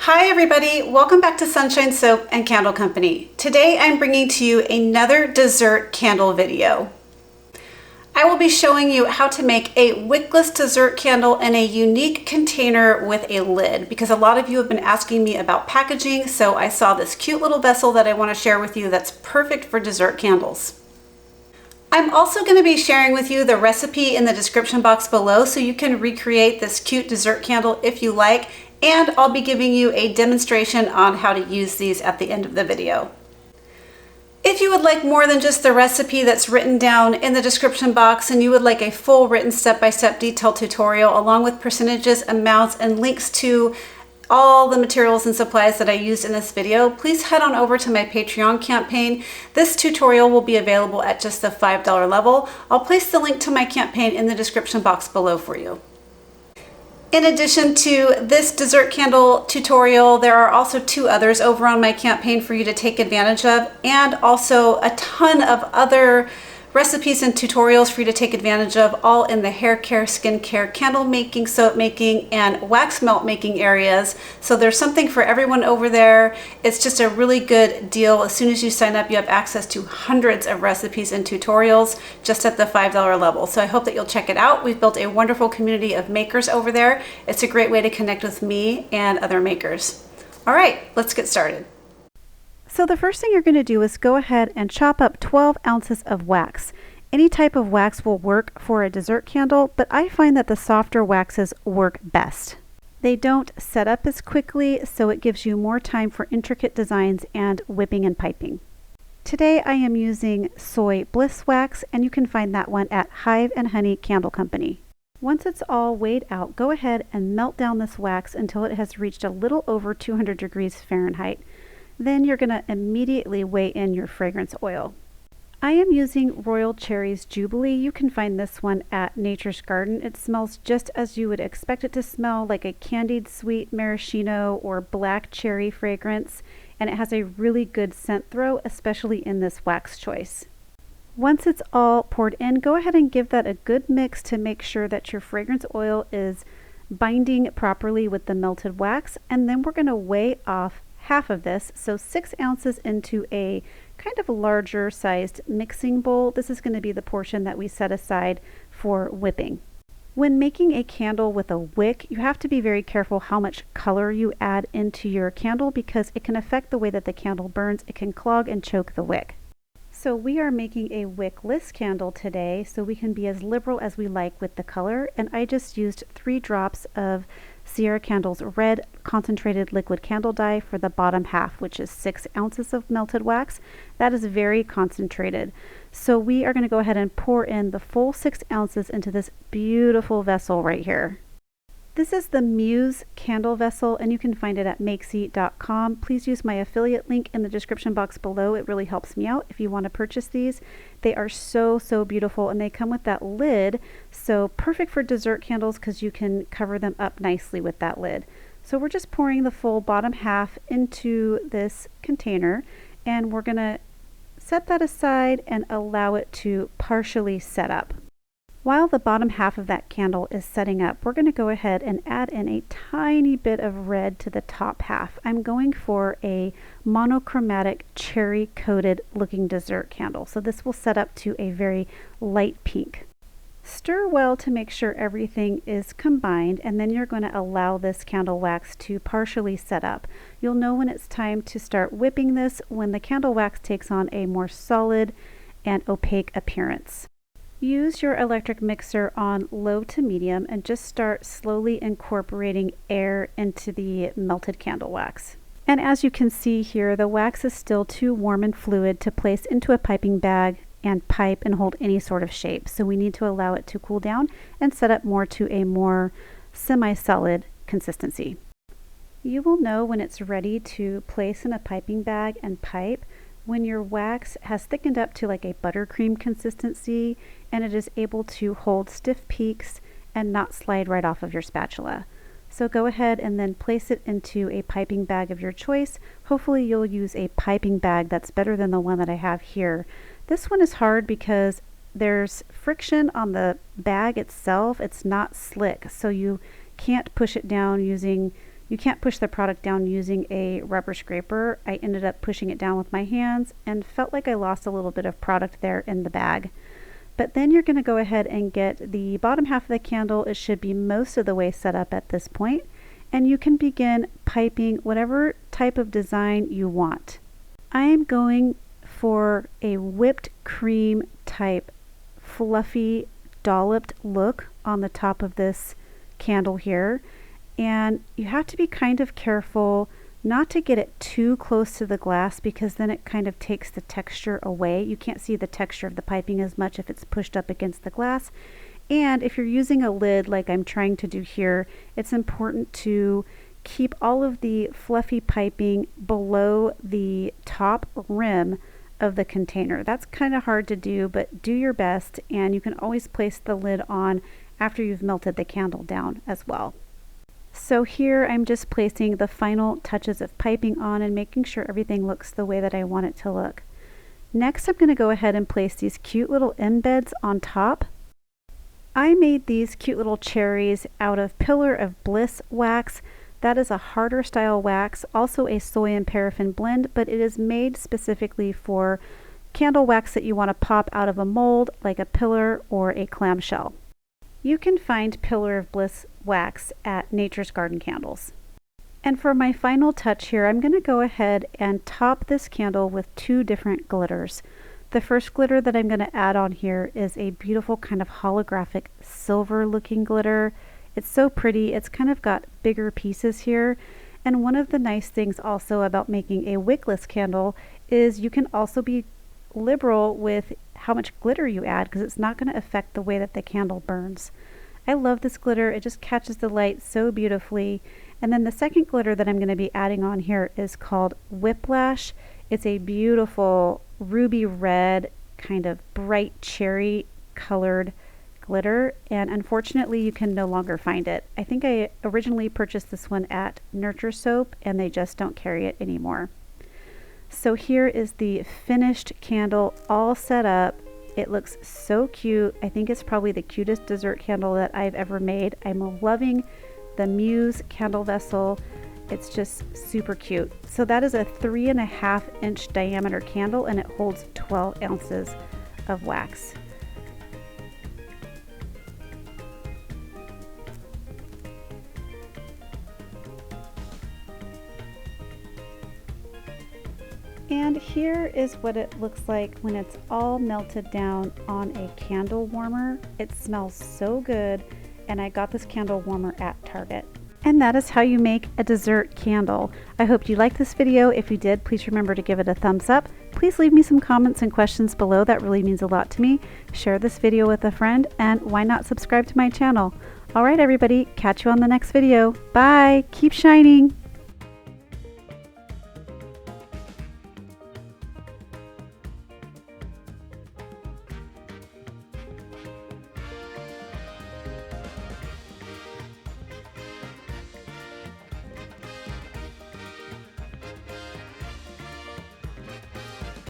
Hi everybody, welcome back to Sunshine Soap and Candle Company. Today I'm bringing to you another dessert candle video. I will be showing you how to make a wickless dessert candle in a unique container with a lid because a lot of you have been asking me about packaging, so I saw this cute little vessel that I want to share with you that's perfect for dessert candles. I'm also going to be sharing with you the recipe in the description box below so you can recreate this cute dessert candle if you like, and I'll be giving you a demonstration on how to use these at the end of the video. If you would like more than just the recipe that's written down in the description box and you would like a full written step-by-step detailed tutorial along with percentages, amounts, and links to all the materials and supplies that I used in this video, please head on over to my Patreon campaign. This tutorial will be available at just the $5 level. I'll place the link to my campaign in the description box below for you. In addition to this dessert candle tutorial, there are also two others over on my campaign for you to take advantage of, and also a ton of other recipes and tutorials for you to take advantage of, all in the hair care, skin care, candle making, soap making, and wax melt making areas. So there's something for everyone over there. It's just a really good deal. As soon as you sign up, you have access to hundreds of recipes and tutorials just at the $5 level. So I hope that you'll check it out. We've built a wonderful community of makers over there. It's a great way to connect with me and other makers. All right, let's get started. So the first thing you're going to do is go ahead and chop up 12 ounces of wax. Any type of wax will work for a dessert candle, but I find that the softer waxes work best. They don't set up as quickly, so it gives you more time for intricate designs and whipping and piping. Today I am using soy bliss wax, and you can find that one at Hive and Honey Candle Company. Once it's all weighed out, go ahead and melt down this wax until it has reached a little over 200 degrees Fahrenheit. Then you're going to immediately weigh in your fragrance oil. I am using Royal Cherries Jubilee. You can find this one at Nature's Garden. It smells just as you would expect it to smell, like a candied sweet maraschino or black cherry fragrance, and it has a really good scent throw, especially in this wax choice. Once it's all poured in, go ahead and give that a good mix to make sure that your fragrance oil is binding properly with the melted wax, and then we're going to weigh off half of this, so 6 ounces, into a kind of larger sized mixing bowl. This is going to be the portion that we set aside for whipping. When making a candle with a wick, you have to be very careful how much color you add into your candle because it can affect the way that the candle burns. It can clog and choke the wick. So we are making a wickless candle today, so we can be as liberal as we like with the color, and I just used 3 drops of Sierra Candle's red concentrated liquid candle dye for the bottom half, which is 6 ounces of melted wax. That is very concentrated. So we are going to go ahead and pour in the full 6 ounces into this beautiful vessel right here. This is the Muse candle vessel, and you can find it at makesy.com. Please use my affiliate link in the description box below. It really helps me out if you want to purchase these. They are so beautiful, and they come with that lid, so perfect for dessert candles because you can cover them up nicely with that lid. So we're just pouring the full bottom half into this container, and we're going to set that aside and allow it to partially set up. While the bottom half of that candle is setting up, we're going to go ahead and add in a tiny bit of red to the top half. I'm going for a monochromatic cherry coated looking dessert candle. So this will set up to a very light pink. Stir well to make sure everything is combined, and then you're going to allow this candle wax to partially set up. You'll know when it's time to start whipping this when the candle wax takes on a more solid and opaque appearance. Use your electric mixer on low to medium and just start slowly incorporating air into the melted candle wax. And as you can see here, the wax is still too warm and fluid to place into a piping bag and pipe and hold any sort of shape. So we need to allow it to cool down and set up more to a more semi-solid consistency. You will know when it's ready to place in a piping bag and pipe when your wax has thickened up to like a buttercream consistency and it is able to hold stiff peaks and not slide right off of your spatula. So go ahead and then place it into a piping bag of your choice. Hopefully you'll use a piping bag that's better than the one that I have here. This one is hard because there's friction on the bag itself. It's not slick, so you can't push it down using You can't push the product down using a rubber scraper. I ended up pushing it down with my hands and felt like I lost a little bit of product there in the bag. But then you're going to go ahead and get the bottom half of the candle. It should be most of the way set up at this point, and you can begin piping whatever type of design you want. I am going for a whipped cream type fluffy dolloped look on the top of this candle here, and you have to be kind of careful not to get it too close to the glass, because then it kind of takes the texture away. You can't see the texture of the piping as much if it's pushed up against the glass. And if you're using a lid like I'm trying to do here, it's important to keep all of the fluffy piping below the top rim of the container. That's kind of hard to do, but do your best, and you can always place the lid on after you've melted the candle down as well. So here I'm just placing the final touches of piping on and making sure everything looks the way that I want it to look. Next, I'm going to go ahead and place these cute little embeds on top. I made these cute little cherries out of Pillar of Bliss wax. That is a harder style wax, also a soy and paraffin blend, but it is made specifically for candle wax that you want to pop out of a mold like a pillar or a clamshell. You can find Pillar of Bliss wax at Nature's Garden Candles. And for my final touch here, I'm going to go ahead and top this candle with two different glitters. The first glitter that I'm going to add on here is a beautiful kind of holographic silver looking glitter. It's so pretty. It's kind of got bigger pieces here. And one of the nice things also about making a wickless candle is you can also be liberal with how much glitter you add, because it's not going to affect the way that the candle burns. I love this glitter. It just catches the light so beautifully. And then the second glitter that I'm going to be adding on here is called Whiplash. It's a beautiful ruby red, kind of bright cherry colored glitter, and unfortunately you can no longer find it. I think I originally purchased this one at Nurture Soap, and they just don't carry it anymore. So here is the finished candle all set up. It looks so cute. I think it's probably the cutest dessert candle that I've ever made. I'm loving the Muse candle vessel. It's just super cute. So that is a 3.5 inch diameter candle, and it holds 12 ounces of wax. And here is what it looks like when it's all melted down on a candle warmer. It smells so good, and I got this candle warmer at Target. And that is how you make a dessert candle. I hope you liked this video. If you did, please remember to give it a thumbs up. Please leave me some comments and questions below. That really means a lot to me. Share this video with a friend, and why not subscribe to my channel? All right, everybody, catch you on the next video. Bye, keep shining.